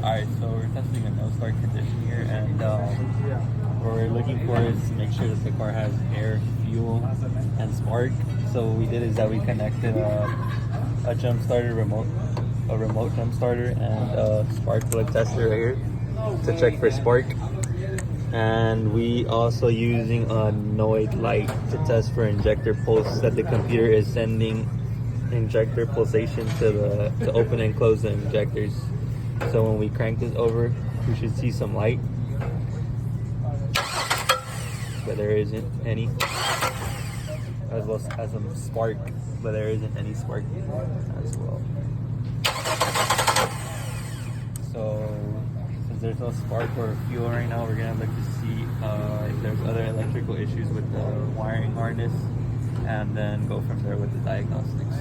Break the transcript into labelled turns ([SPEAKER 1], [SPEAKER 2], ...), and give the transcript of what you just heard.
[SPEAKER 1] Alright, so we're testing a no start condition here, and what we're looking for is to make sure that the car has air, fuel, and spark. So what we did is that we connected a jump starter a remote jump starter, and a spark plug tester right here to check for spark. And we also using a Noid light to test for injector pulse, that the computer is sending injector pulsation to open and close the injectors. So when we crank this over, we should see some light, but there isn't any, as well as some spark, but there isn't any spark as well. So since there's no spark or fuel right now, we're gonna look to see if there's other electrical issues with the wiring harness, and then go from there with the diagnostics.